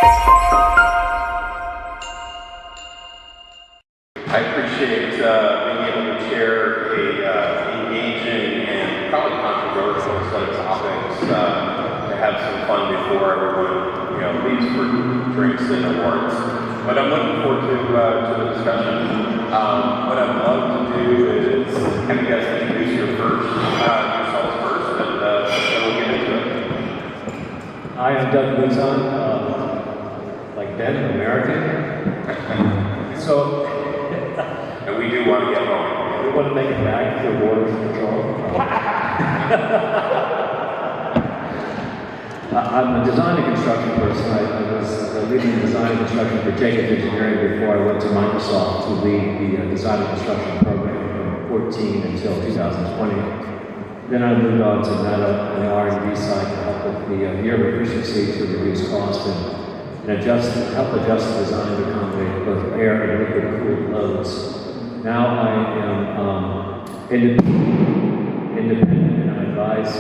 I appreciate being able to chair a engaging and probably controversial set of topics to have some fun before everyone, leaves for drinks and awards. But I'm looking forward to the discussion. What I'd love to do is have you guys introduce yourselves first, and then we'll get into it. Hi, I'm Doug Luzon, like Ben, American. So. And we do want to get home. We want to make it back to Border Patrol. I'm a design and construction person. I was leading design and construction for Jacobs Engineering before I went to Microsoft to lead the design and construction program from 2014 until 2020. Then I moved on to Meta and the R&D side to help with the year efficiency to reduce cost and help adjust the design to accommodate both air and liquid cooled loads. Now I am independent and I advise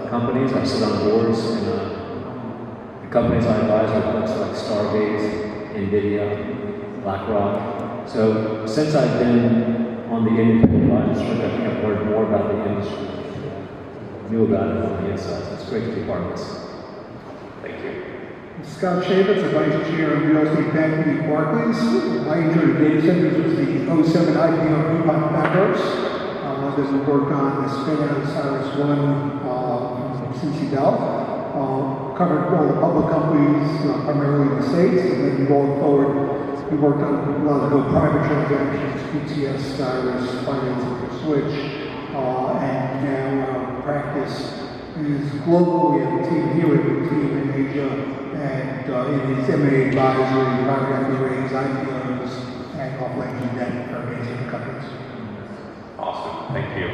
companies. I sit on boards and the companies I advise are folks like Stargate, NVIDIA, BlackRock. So since I've been on the independent advisory, I think I've learned more about the industry, knew about it on the inside. So it's great to be part of this. Thank you. Scott Shavitz, the Vice Chair of Real Estate Banking at Barclays. I entered data centers was the 07 IPO of DuPont Networks. There's a work on the spin out of Cyrus One from CC Bell. Covered all the public companies, primarily in the States, and then going forward, we worked on a lot of the private transactions, PTS, Cyrus, financing for Switch, and now our practice is global. We have a team here, we have a team in Asia, and it is M&A advisory, private equity ratings, IPOs, and off-leveraging debt for amazing companies. Awesome, thank you.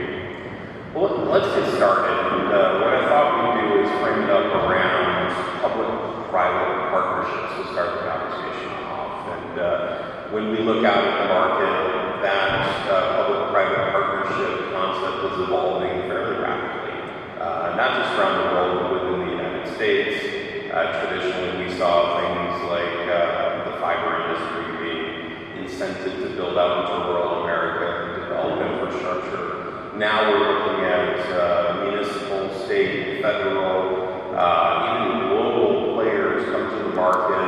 Well, let's get started. And what I thought we'd do is frame it up around public-private partnerships to start the conversation off. And when we look out at the market, that public-private partnership concept is evolving fairly rapidly. Not just around the world, but within the United States. Traditionally, we saw things like the fibre industry being incented to build out into rural America and develop infrastructure. Now we're looking at municipal, state, federal, even global players come to the market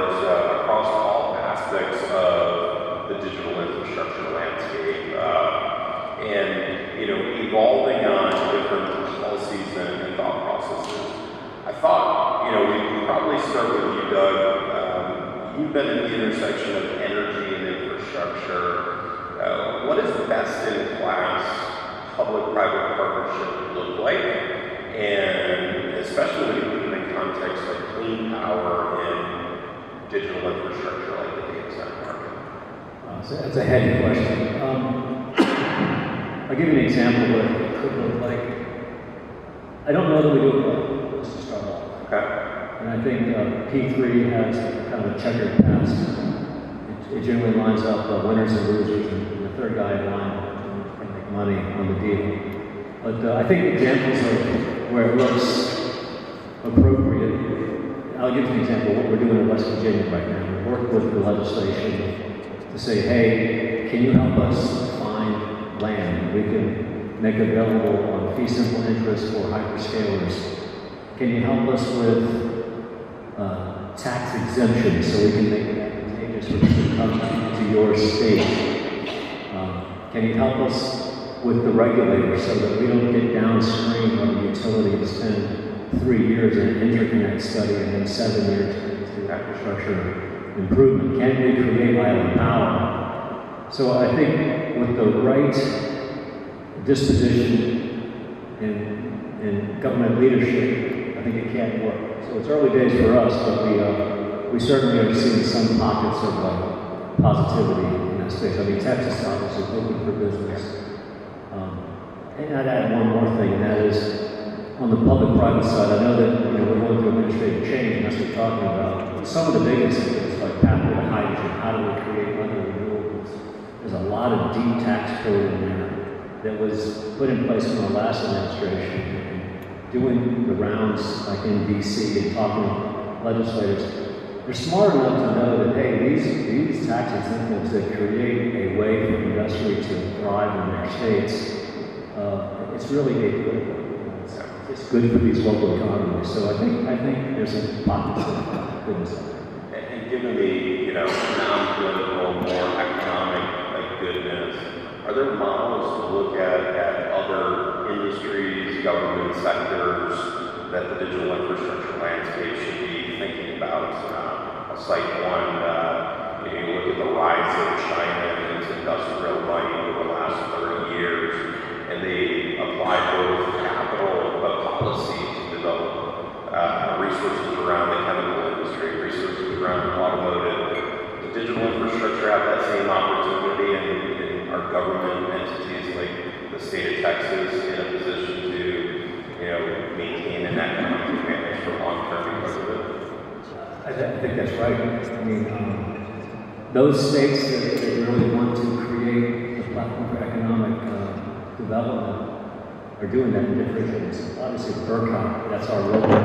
across all aspects of the digital infrastructure landscape. And evolving on different policies and thought processes. I thought, we'd probably start with you, Doug. You've been at the intersection of energy and infrastructure. What does best-in-class public-private partnership look like? And especially when you put it in context like clean power and digital infrastructure like the data center market. That's a heady question. I'll give you an example of what it could look like. I don't know that we do it well. Let's just start off. Okay. And I think P3 has kind of a checkered past. It generally lines up winners and losers, and the third guy in line can make money on the deal. But I think examples of where it looks appropriate. I'll give you an example of what we're doing in West Virginia right now. We work with the legislation to say, hey, can you help us find land we can make available on fee simple interest for hyperscalers? Can you help us with tax exemptions so we can make it advantageous for people to come to your state? Can you help us with the regulators so that we don't get downstream of the utility to spend 3 years in an interconnect study and then 7 years into infrastructure improvement? Can we create island power? So I think with the right disposition in government leadership, I think it can work. So it's early days for us, but we certainly are seeing some pockets of positivity in that space. I mean, Texas obviously is open for business. And I'd add one more thing, and that is on the public-private side. I know that we're going through administrative change, and that's what we're talking about. But some of the biggest things, like pathway to hydrogen, how do we create other renewables? There's a lot of deep tax code in there that was put in place in the last administration. And doing the rounds like in DC and talking to legislators, they're smart enough to know that, hey, these tax incentives that create a way for industry to thrive in their states, it's really apolitical. It's good for these local economies. So I think there's a pocket of goodness out there. And given the, non-political, more economic goodness, are there models to look at other industries, government sectors that the digital infrastructure landscape should be thinking about? I'll cite one. You look at the rise of China and its industrial might over the last 30 years, and they apply both capital but policy to develop resources around the chemical industry, resources around automotive. The digital infrastructure have that same opportunity, and our government entities like the state of Texas in a position to, maintain an economic advantage for long term because of it. I think that's right. I mean, those states that really want to create a platform for economic development are doing that in different ways. Obviously, ERCOT, that's our local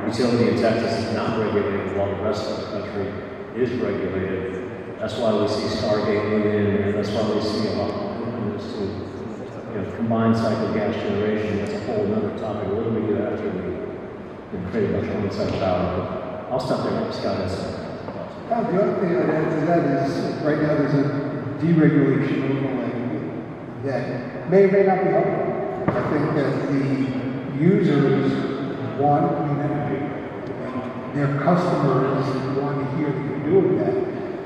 utility in Texas, is not regulated while the rest of the country is regulated. That's why we see Stargate within, and that's why we see a lot of openness to combined cycle gas generation. That's a whole other topic. What do we do after we create a bunch of on-site power? But I'll stop there. Scott has some. The other thing I'd add to that is right now there's a deregulation overlay that may or may not be helpful. I think that the users want clean energy. Their customers want to hear that you're doing that.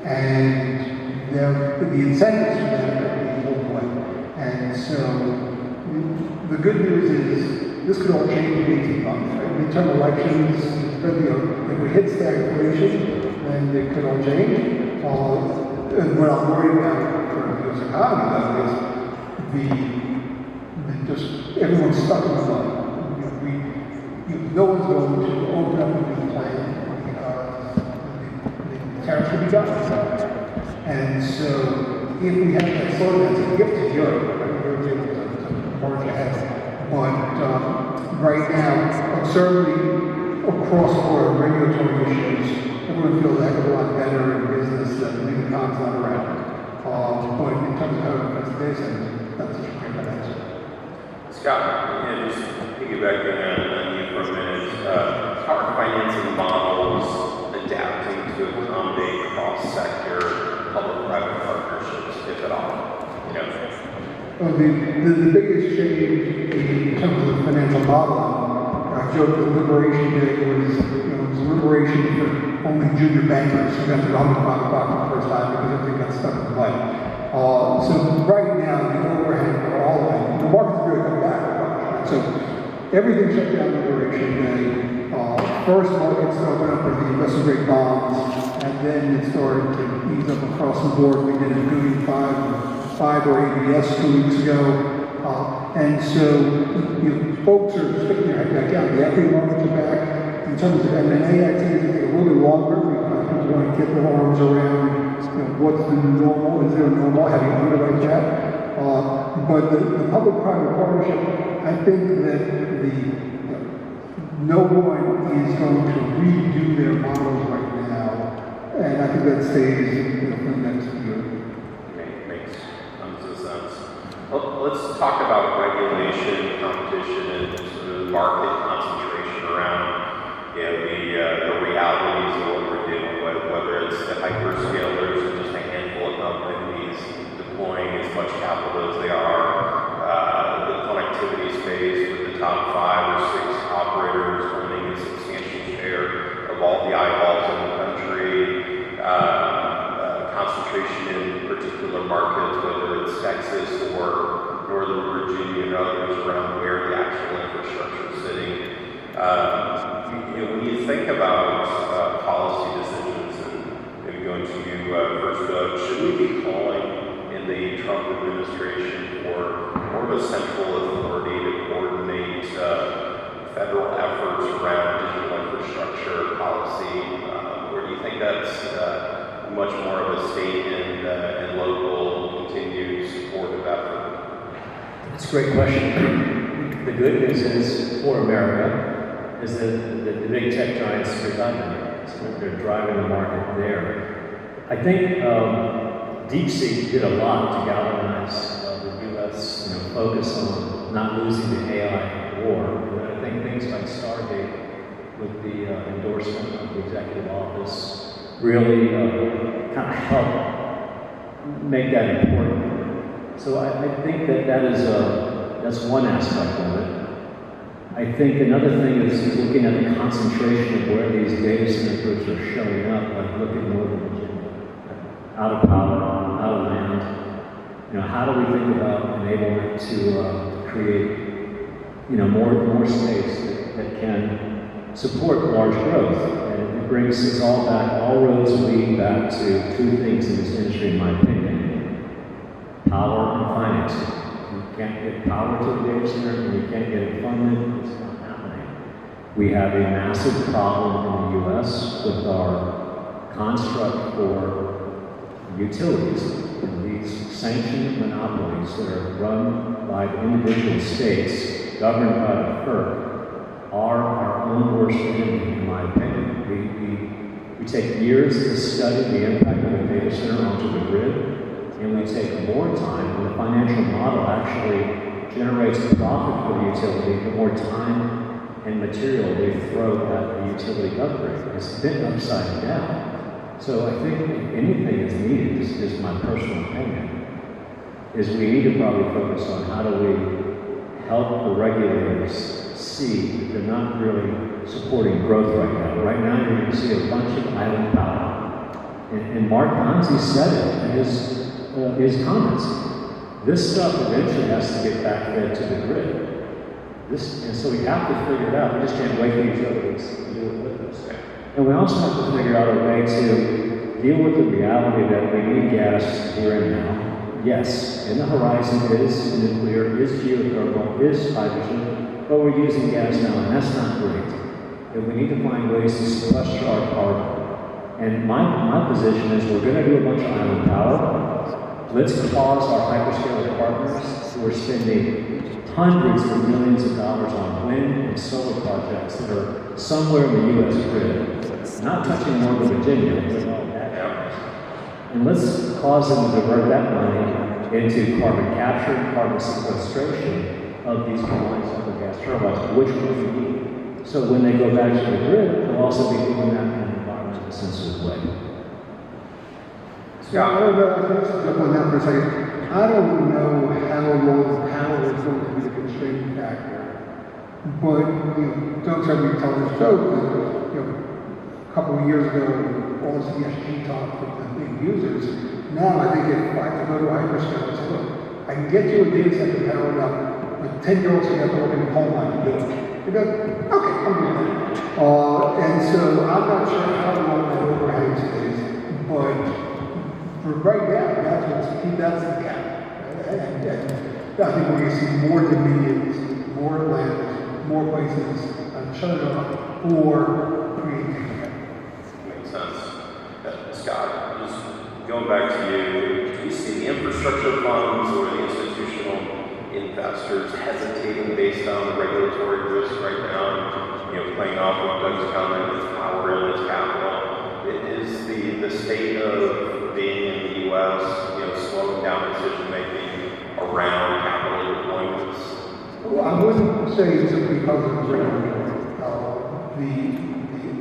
And the incentives for that are being pulled away. And so the good news is this could all change in 18 months, right? Midterm elections, if we hit stagflation, then it could all change. And what I'm worried about for the U.S. economy is just everyone's stuck in the mud. No one's going to open up a new plan because the tariffs will be done. And so if we have that sort of, that's a gift to Europe, right? Europe's able to march ahead. But right now, certainly across the board, regulatory issues, everyone feels a heck of a lot better in business that the economy's not around. But in terms of how it affects the data centers, that's a great answer. Scott, just piggybacking on you for a minute, how are financing models adapting to accommodate cross-sector public-private partnerships, if at all? Well, the biggest change in terms of the financial model, I joked that Liberation Day was, was liberation for only junior bankers who got to run the private for the first time because everything got stuck in the mud. So right now, the overhang for all of it, the market's really coming back. So everything shut down Liberation Day. First markets opened up for the investment grade bonds, and then it started to ease up across the board. We did a fibre ABS 2 weeks ago. And so folks are sticking their head back down. The equity markets are back. In terms of M&A activity, it take a little bit longer because people want to get their arms around what's the new normal, is there a normal, how do you underwrite that? But the public-private partnership, I think that no one is going to redo their models right now, and I think that stays for the next year. Makes tons of sense. Well, let's talk about regulation, competition, and sort of market concentration around the realities of what we're dealing with, whether it's the hyperscalers or just a handful of companies deploying as much capital as they are, the connectivity space with the top 5 or 6 operators owning a substantial share of all the eyeballs in the country, concentration in particular markets, whether it's Texas or Northern Virginia and others around where the actual infrastructure is sitting. When you think about policy decisions, and maybe going to you first, Doug, should we be calling in the Trump administration for more of a central authority to coordinate federal efforts around digital infrastructure policy, or do you think that's much more of a state and local continued supportive effort? That's a great question. The good news is for America is that the big tech giants are redundant. They're driving the market there. I think DeepSeek did a lot to galvanize the U.S. Focus on not losing the AI war. And I think things like Stargate, with the endorsement of the executive office, really kind of help make that important. So I think that's one aspect of it. I think another thing is looking at the concentration of where these data center groups are showing up. Like look at Northern Virginia, out of power, out of land. How do we think about enablement to create, more space that can support large growth? And it brings us all back. All roads lead back to two things in this industry, in my opinion: power and financing. You can't get power to the data center, and you can't get it funded. It's not happening. We have a massive problem in the U.S. with our construct for utilities. These sanctioned monopolies that are run by the individual states, governed by the FERC, are our own worst enemy, in my opinion. We take years to study the impact of a data center onto the grid. And we take more time, and the financial model actually generates profit for the utility, the more time and material they throw at the utility upgrade. It's been upside down. So I think if anything is needed, this is my personal opinion, is we need to probably focus on how do we help the regulators see that they're not really supporting growth right now. Right now you're going to see a bunch of island power. And Mark Bonzi said it in his comments. This stuff eventually has to get back fed to the grid. And so we have to figure it out. We just can't wait for utilities to do it with us. And we also have to figure out a way to deal with the reality that we need gas here and now. Yes, in the horizon is nuclear, is geothermal, is hydrogen, but we're using gas now, and that's not great. And we need to find ways to sequester our carbon. And my position is we're going to do a bunch of island power. Let's cause our hyperscaler partners who are spending hundreds of millions of dollars on wind and solar projects that are somewhere in the U.S. grid, not touching Northern Virginia, but all that. And let's cause them to divert that money into carbon capture and carbon sequestration of these combined cycle gas turbines, which we need. So when they go back to the grid, they'll also be doing that in an environmentally sensitive way. Yeah, I don't know, let's jump on that for a second. I don't know how long power is going to be the constraining factor. But, Doug said we tell this joke that, a couple of years ago, all this ESG talk from the big users. Now I think if I have to go to a hyperscaler and say, look, I can get you a data center powered up, but 10-year-olds can have to work in the coal mine to do it. You go, okay, I'm doing that. And so I'm not sure how long that overhang stays, but for right now, that's the cap. And I think we're going to see more dominions, more land, more places shut it off or create. Makes sense. Scott, just going back to you, do you see the infrastructure funds or the institutional investors hesitating based on the regulatory risk right now? Playing off of Doug's comment, it's power and it's capital. Is the state of being in the U.S., slowing down decision making around capital deployments? Well, I wouldn't say simply because of the regulatory. The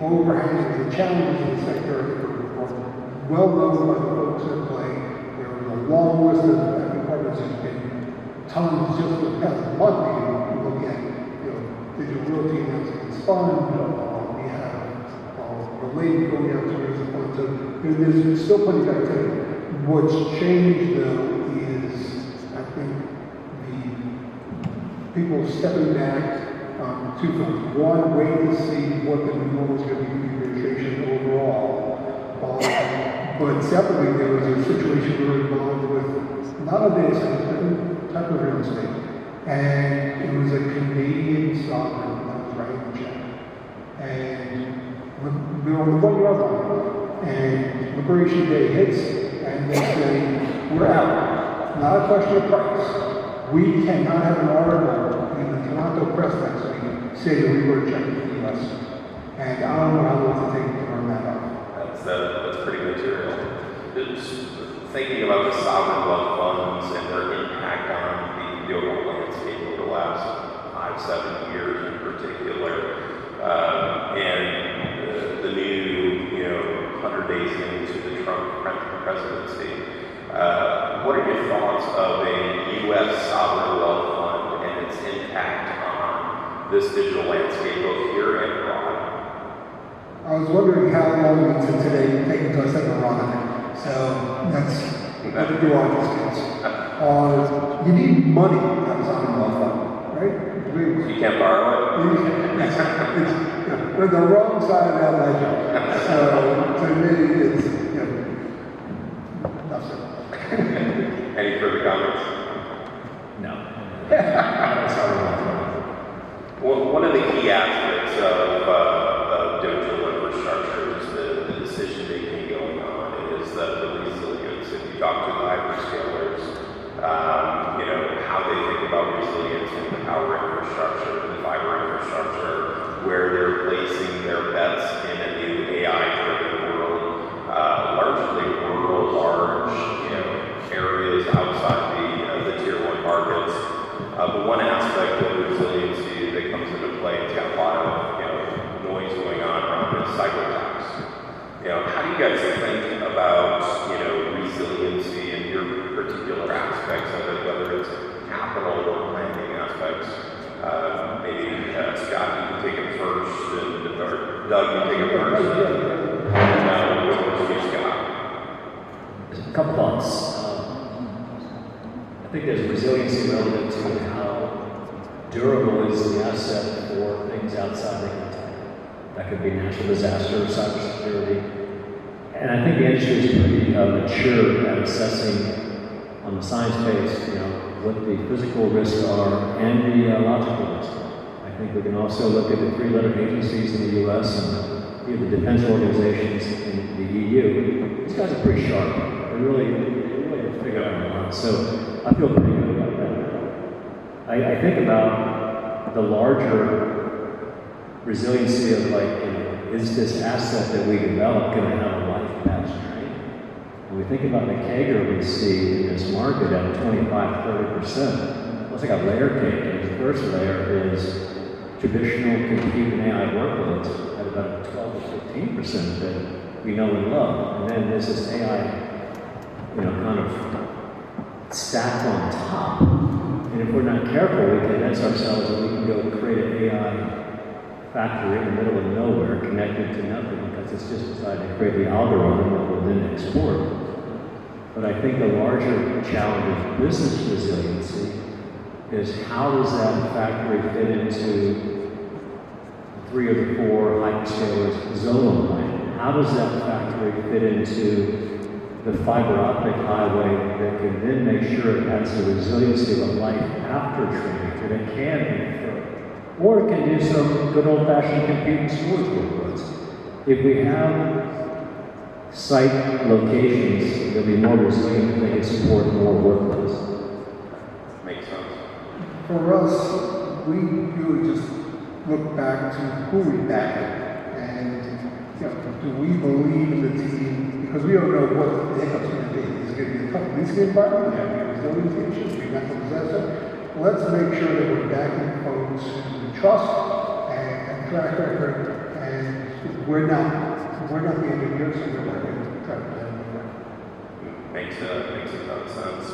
overhangs, the challenges in the sector are well known by the folks that play. There was a long list of departments that have been tons just the past month. You look at, digital realty announcing its fund. We have related going out to raise a fund. So there's still plenty of activity. What's changed though is, I think, the people stepping back. Two things. One, waiting to see what the new normal is going to be for administration overall. But separately, there was a situation we were involved with, not a data center, different type of real estate. And it was a Canadian sovereign that was writing the check. And we were on the 1-yard line. And Liberation Day hits, and they say, we're out. Not a question of price. We cannot have an article in the Toronto Press next week say that we were checking the U.S. And I don't know how long it's taking for our working that out. That's pretty material. Just thinking about the sovereign wealth funds and their impact on the overall landscape over the last 5-7 years in particular, and the new 100 days into the Trump presidency. What are your thoughts of a U.S. sovereign wealth fund and its impact on this digital landscape, both here and abroad? I was wondering how long until today would take until I said Veronica. So that's what we do on these kids. You need money out of sovereign wealth fund, right? You can't borrow it? We're the wrong side of that ledger. So to me, it's, nothing. Any further comments? No. Sovereign wealth fund. Well, one of the key aspects of digital infrastructure is the decision-making going on is the resilience. If you talk to the hyperscalers, how they think about resilience in the power infrastructure, the fiber infrastructure, where they're placing their bets in a new AI-driven world, largely rural, large, areas outside the tier 1 markets. But one aspect of resiliency that comes into play, it's got a lot of noise going on around is cyber attacks. How do you guys think about resiliency in your particular aspects of it, whether it's capital or planning aspects? Maybe Scott, you can take it first, or Doug, you take it first. And what's you, Scott? A couple thoughts. I think there's resiliency relative to how durable is the asset for things outside the contact. That could be natural disaster, cybersecurity. And I think the industry is pretty mature at assessing on the science base, what the physical risks are and the logical risks. I think we can also look at the 3-letter agencies in the US and the defense organizations in the EU. These guys are pretty sharp. They really figure out a lot. So I feel pretty good about that. I think about the larger resiliency of is this asset that we develop going to have a life past trade? When we think about the CAGR we see in this market at 25-30%, it's like a layer cake. And the first layer is traditional compute and AI workloads at about 12-15% that we know and love. And then there's this AI, kind of stacked on top. And if we're not careful, we convince ourselves that we can go create an AI factory in the middle of nowhere connected to nothing because it's just decided to create the algorithm that will then export. But I think the larger challenge of business resiliency is how does that factory fit into 3 of the 4 hyperscalers zone line? How does that factory fit into the fiber optic highway that can then make sure it has the resiliency of a life after training, that it can infer. Or it can do some good old-fashioned compute and storage workloads. If we have site locations, they'll be more resilient, they can support more workloads. Makes sense. For us, we really just look back to who we back and do we believe in the team? Because we don't know what the hiccup's going to be. Is it going to be a tough leasing environment? Is there resiliency issues? Is it mental disaster? Let's make sure that we're backing folks who we trust and track record, and we're not the engineers, so we're not going to try to plan anywhere. Makes a ton of sense.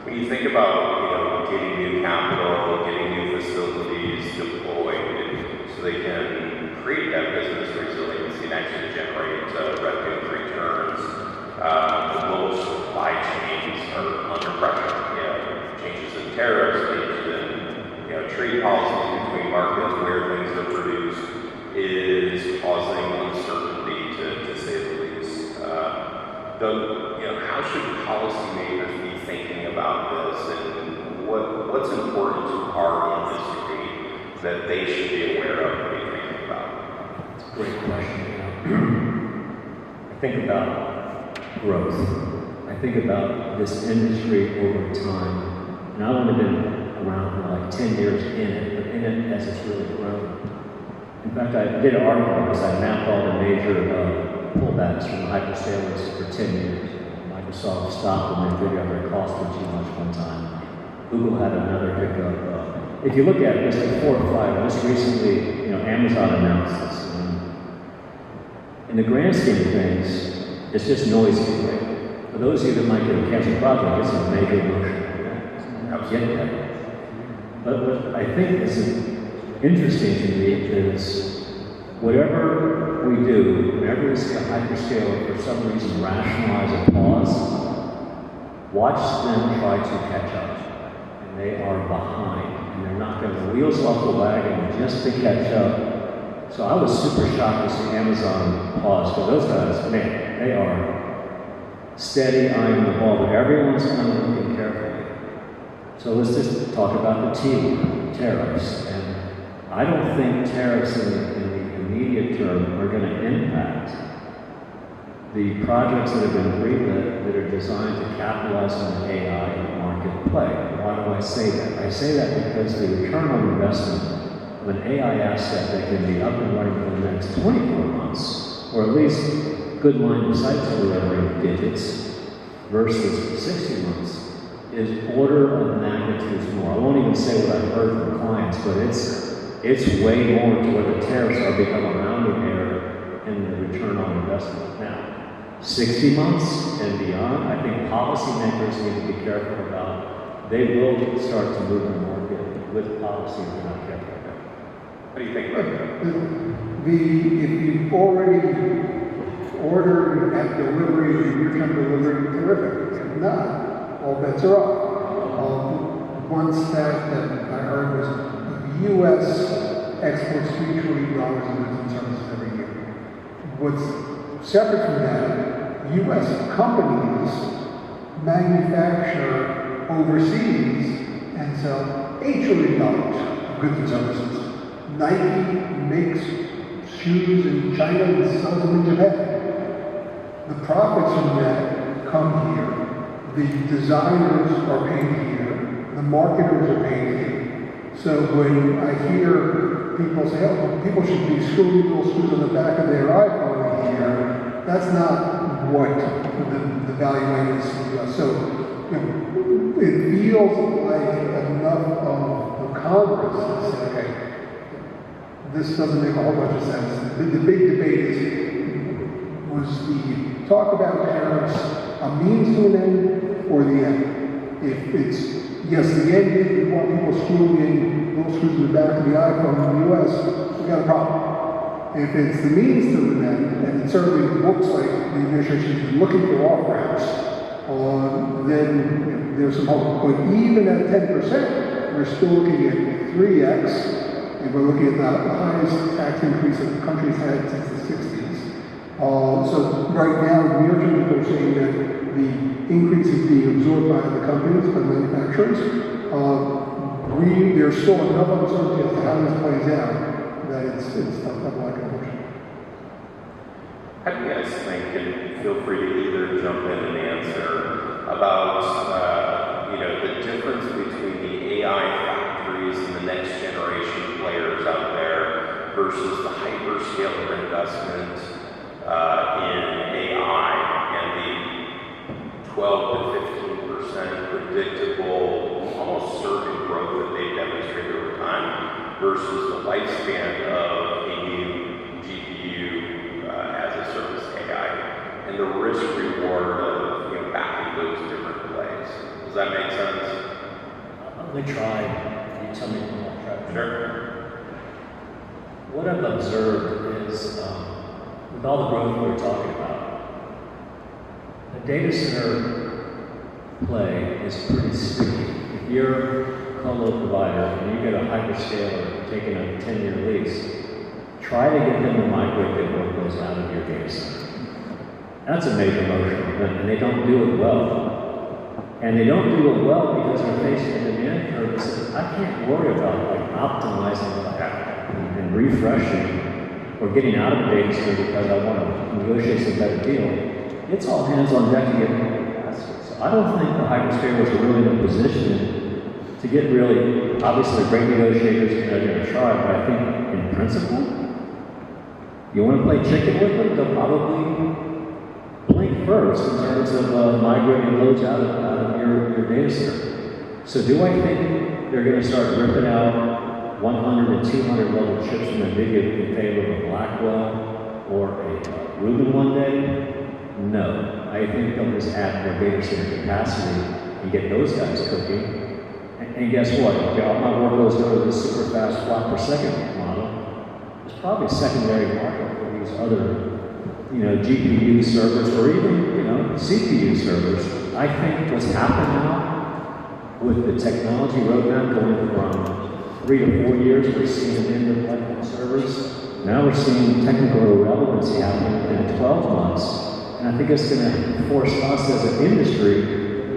When you think about getting new capital, getting new facilities deployed, so they can create that business resiliency and actually generate revenue returns. The global supply chains are under pressure. Changes in tariffs, changes in trade policies between markets where things are produced is causing uncertainty to say the least. How should policymakers be thinking about this, and what's important to our industry that they should be aware of and be thinking about? It's a great question. I think about growth. I think about this industry over time, and I've only been around for like 10 years in it, but in it as it's really grown. In fact, I did an article because I mapped all the major pullbacks from the hyperscalers for 10 years. Microsoft stopped when they figured out their costs were too much one time. Google had another hiccup. If you look at it, just before 5, just recently, Amazon announced this. In the grand scheme of things, it's just noisy, right? For those of you that might get a cancer project, it's a major emotion. I get that. But what I think is interesting to me is whatever we do, whenever we see a hyperscaler for some reason rationalize a pause, watch them try to catch up. And they are behind. And they're not going to wheels off the wagon just to catch up. So I was super shocked to see Amazon pause. For those guys, man, they are steady eyeing the ball, but everyone's kind of looking carefully. So let's just talk about the T, tariffs. And I don't think tariffs in the immediate term are going to impact the projects that have been greenlit that are designed to capitalize on the AI market play. Why do I say that? I say that because the return on investment of an AI asset that can be up and running for the next 24 months, or at least good line of sight delivery digits, versus 60 months, is order of magnitudes more. I won't even say what I've heard from clients, but it's way more to where the tariffs are become a rounding error in the return on investment. Now, 60 months and beyond, I think policymakers need to be careful about. They will start to move the market with policy if they're not careful. What do you think about that? If you've already ordered at delivery, near-term delivery, terrific. If not, all bets are off. One stat that I heard was the U.S. exports $3 trillion in goods and services every year. What's separate from that, U.S. companies manufacture overseas and sell $8 trillion of goods and services. Nike makes shoes in China and sells them in Japan. The profits from that come here. The designers are paid here. The marketers are paid here. So when I hear people say, oh, people should be screwing little screws on the back of their iPhone here, that's not what the value is to us. So it feels like enough of the Congress to say, okay, this doesn't make a whole bunch of sense. The big debate was the talk about tariffs a means to an end or the end? If it's, yes, the end is we want people screwing in little screws in the back of the iPhone in the US, we got a problem. If it's the means to an end, and it certainly looks like the administration is looking for off-ramps, then there's some hope. But even at 10%, we're still looking at 3x. And we're looking at the highest tax increase that the country's had since the 60s. So right now, near term, they're saying that the increase is being absorbed by the companies, by the manufacturers. There's still enough uncertainty as to how this plays out that it's not like a motion. How do you guys think, and feel free to either jump in and answer, about the difference between the AI factories and the next generation players out there versus the hyperscaler investment in AI and the 12 to 15% predictable, almost certain growth that they've demonstrated over time versus the lifespan of a new GPU as a service AI and the risk reward of backing those different plays. Does that make sense? Let me try. You tell me when I'll try. Sure. What I've observed is, with all the growth we're talking about, the data center play is pretty sticky. If you're a colo provider and you get a hyperscaler taking a 10-year lease, try to get them to migrate their workloads out of your data center. That's a major motion, and they don't do it well. And they don't do it well because they're facing a demand curve that says, I can't worry about optimizing what I have and refreshing or getting out of the data center because I want to negotiate some better deal. It's all hands on deck to get more capacity. So I don't think the hyperscalers are really in a position to get really, obviously they're great negotiators and they're going to try, but I think in principle, you want to play chicken with them, they'll probably workloads in terms of migrating loads out of your data center. So do I think they're going to start ripping out 100 and 200 level chips from NVIDIA in favor of a Blackwell or a Rubin one day? No. I think they'll just add more data center capacity and get those guys cooking. And guess what? If all my workloads go to this super fast flop per second model, there's probably a secondary market for these other, GPU servers or even, CPU servers. I think what's happened now with the technology roadmap going from 3 to 4 years, we're seeing an end of life on servers. Now we're seeing technical irrelevancy happening in 12 months. And I think it's going to force us as an industry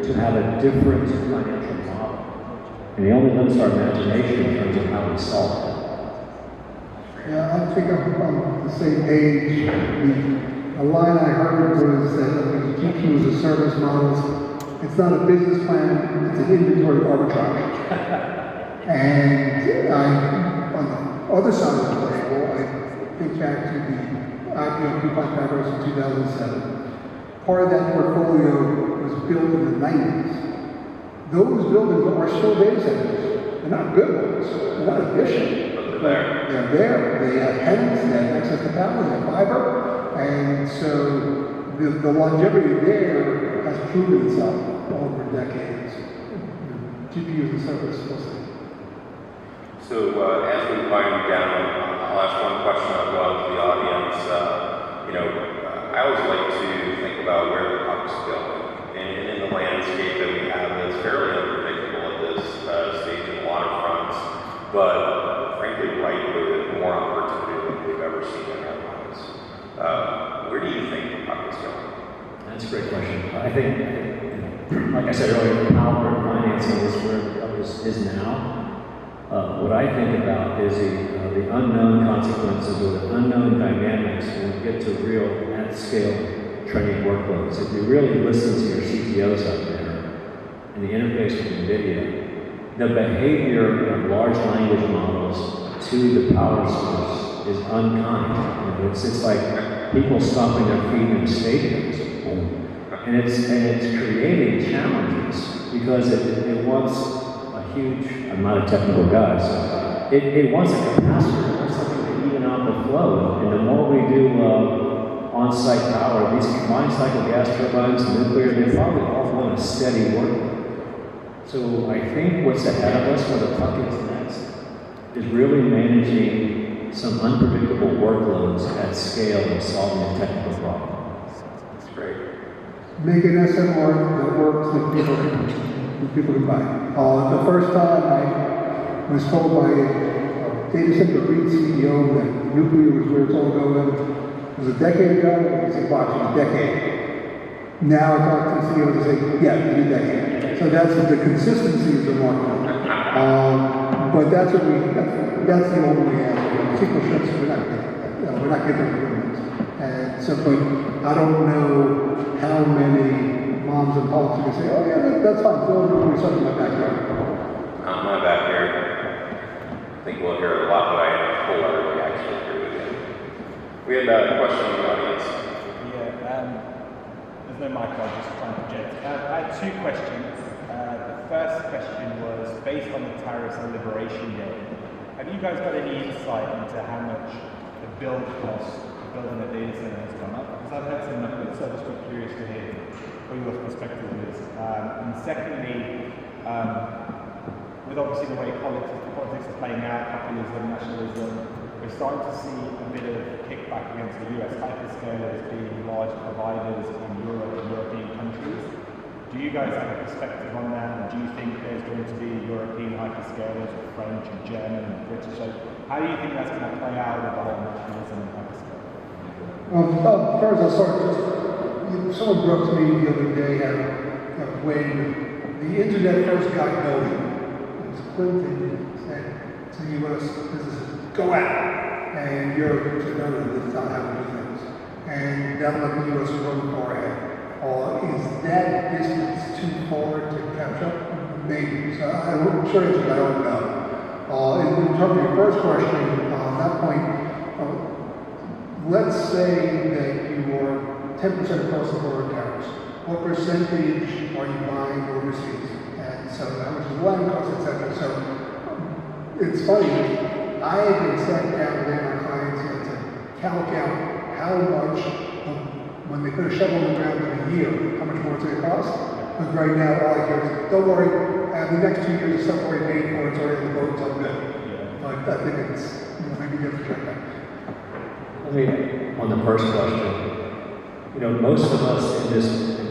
to have a different financial model. And it only limits our imagination in terms of how we solve it. Yeah, I think I'm on the same page. A line I heard was that the GPU as a service models, it's not a business plan, it's an inventory arbitrage. And on the other side of the table, I think back to the IPO coupon papers in 2007. Part of that portfolio was built in the 90s. Those buildings are still data centers. They're not good ones. They're not efficient. They're there. They have tenants. They have access to power. They have fiber. And so the longevity there has proven itself over decades. GPU as a service, mostly. So as we wind down, I'll ask one question as well to the audience. I always like to think about where the puck's going. And in the landscape that we have, that's fairly unpredictable at this stage in a lot of fronts, but frankly, ripe with more opportunity than we've ever seen in our lives. Where do you think the puck is going? That's a great question. I think, like I said earlier, the power and financing is where the puck is now. What I think about is the unknown consequences or the unknown dynamics when we get to real at-scale training workloads. If you really listen to your CTOs out there and the interface with NVIDIA, the behavior of large language models to the power source is unkind. It's like people stomping their feet in stadiums. And it's creating challenges because it wants a huge, I'm not a technical guy, so it wants a capacitor, it wants something to even out the flow. And the more we do on-site power, these combined cycle gas turbines, nuclear, they probably all want a steady work. So I think what's ahead of us, where the puck is next, is really managing some unpredictable workloads at scale and solving a technical problem. That's great. Make an SMR that works that people can buy. The first time I was told by a data center REIT CEO that nuclear was where it's all going, it was a decade ago. He said, "Watch, a decade." Now I talk to CEOs and say, "Yeah, in a decade." So that's the consistency is remarkable. But that's what that's the only answer. SQL ships, we're not getting agreements. And so, but I don't know how many moms and pops are going to say, "Oh yeah, that's fine. Go over to something in my backyard." Not in my backyard. I think we'll hear a lot, but I am wholeheartedly actually agree with you. We had a question in the audience. Yeah, there's no mic, I'll just try and project. I had two questions. The first question was, based on the tariffs on Liberation Day, have you guys got any insight into how much the build cost of building a data center has gone up? Because I've heard some numbers, so I was just curious to hear what your perspective is. And secondly, with obviously the way politics are playing out, populism, nationalism, we're starting to see a bit of kickback against the US hyperscalers being large providers in Europe and European countries. Do you guys have a perspective on that? And do you think there's going to be European hyperscalers or French and German and British? So how do you think that's going to play out with the whole nationalism and hyperscale? First I'll start. Someone brought to me the other day when the internet first got going, it was Clinton said to U.S. businesses, "Go out," and Europe said, "No, that's not how we do things." And that let the U.S. run far ahead. Is that distance too far to catch up? Maybe. So I'm sure I don't know. In terms of your first question, on that point, let's say that you are 10% across the board tariffs. What percentage are you buying overseas? And so how much is the land cost, et cetera. So it's funny, I have been sat down with my clients to calc out how much, when they put a shovel in the ground in a year, how much more it's going to cost. Because right now, all I hear is, don't worry, the next 2 years, the stuff already paid for, it's already in the boat, it's all good. But I think it's, maybe you have to check that. I mean, on the first question, most of us in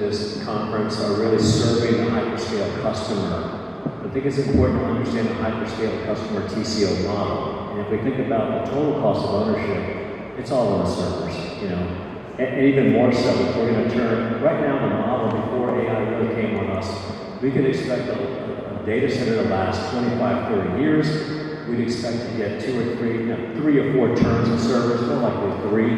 this conference are really serving the hyperscale customer. I think it's important to understand the hyperscale customer TCO model. And if we think about the total cost of ownership, it's all on the servers, And even more so, if we're going to turn, right now the model before AI really came on us, we could expect a data center to last 25, 30 years. We'd expect to get 3 or 4 turns of servers, more likely 3.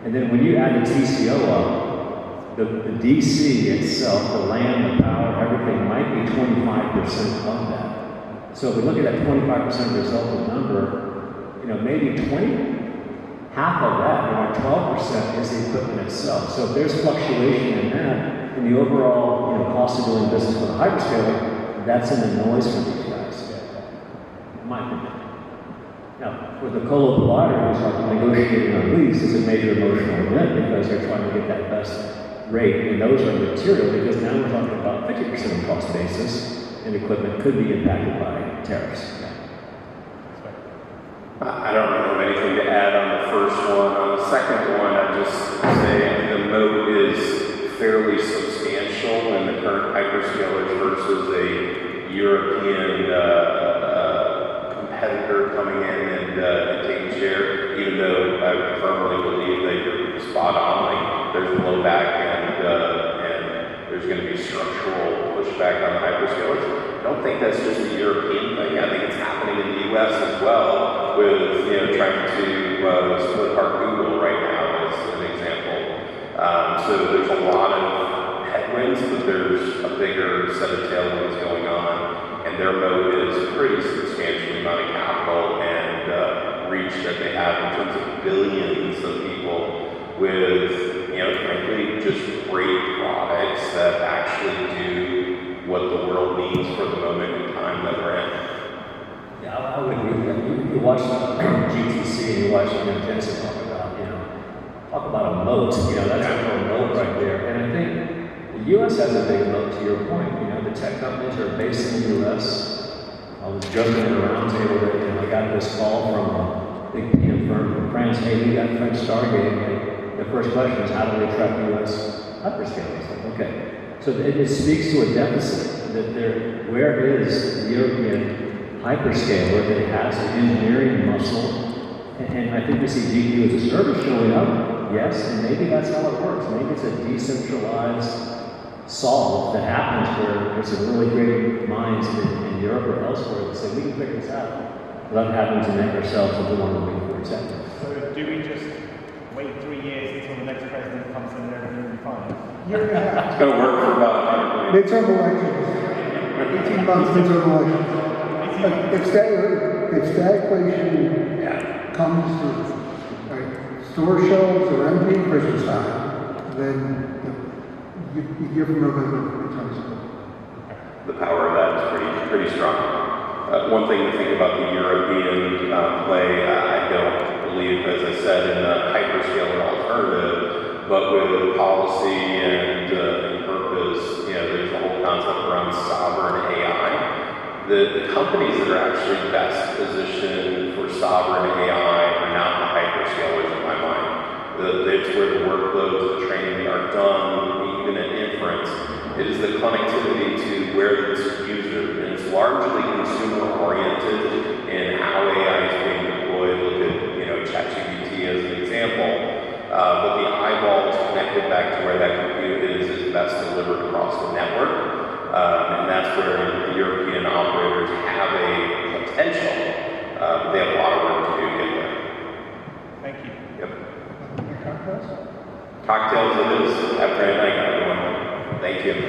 And then when you add the TCO up, the DC itself, the land, the power, everything might be 25% of that. So if we look at that 25% resultant number, maybe half of that, around 12%, is the equipment itself. So if there's fluctuation in that, in the overall cost of doing business with a hyperscaler, that's in the noise for these guys. In my opinion. Now, for the colo provider who's negotiating a lease, it's a major emotional event because they're trying to get that best rate, and those are material because now we're talking about 50% of cost basis, and equipment could be impacted by tariffs. I don't have anything to add on the first one. On the second one, I'd just say the moat is fairly substantial in the current hyperscalers versus a European competitor coming in and taking share, even though I firmly believe that you're spot on. Like, there's blowback and there's going to be structural pushback on the hyperscalers. I don't think that's just a European thing. I think it's happening in the U.S. as well, with trying to split apart Google right now as an example. So there's a lot of headwinds, but there's a bigger set of tailwinds going on, and their moat is pretty substantial amount of capital and reach that they have in terms of billions of people with, frankly, just great products that actually do what the world needs for the moment in time that we're in. Yeah, I would agree with that. You watch GTC and you watch Jensen talk about a moat. That's a real moat right there. And I think the U.S. has a big moat. To your point, the tech companies are based in the U.S. I was joking at a roundtable that I got this call from a big PM firm from France. Hey, we got French Stargate. The first question is, how do they track U.S. hyperscalers? Like, okay. So it speaks to a deficit that where is the European hyperscaler that has the engineering muscle? And I think we see GPU as a service showing up, yes, and maybe that's how it works. Maybe it's a decentralized solve that happens where there's some really great minds in Europe or elsewhere that say, we can figure this out without having to make ourselves into one of the big four sectors. So do we just wait 3 years until the next president comes in and everything will be fine? Year and a half. It's going to work for about 100 million. Midterm elections. 18 months midterm elections. If stagflation comes through, right, store shelves are empty Christmas time, then you hear from November in terms of The power of that is pretty strong. One thing to think about the European play, I don't believe, as I said, in a hyperscaler alternative, but with policy and purpose, there's a whole concept around sovereign AI. The companies that are actually best positioned for sovereign AI are not the hyperscalers in my mind. It's where the workloads, the training are done, even in inference. It is the connectivity to where it's user, and it's largely consumer-oriented in how AI is being deployed. Look at, ChatGPT as an example. But the eyeballs connected back to where that compute is best delivered across the network. And that's where the European operators have a potential, but they have a lot of work to do to get there. Thank you. Yep. cocktails. Cocktails it is. Have a great night, everyone. Thank you.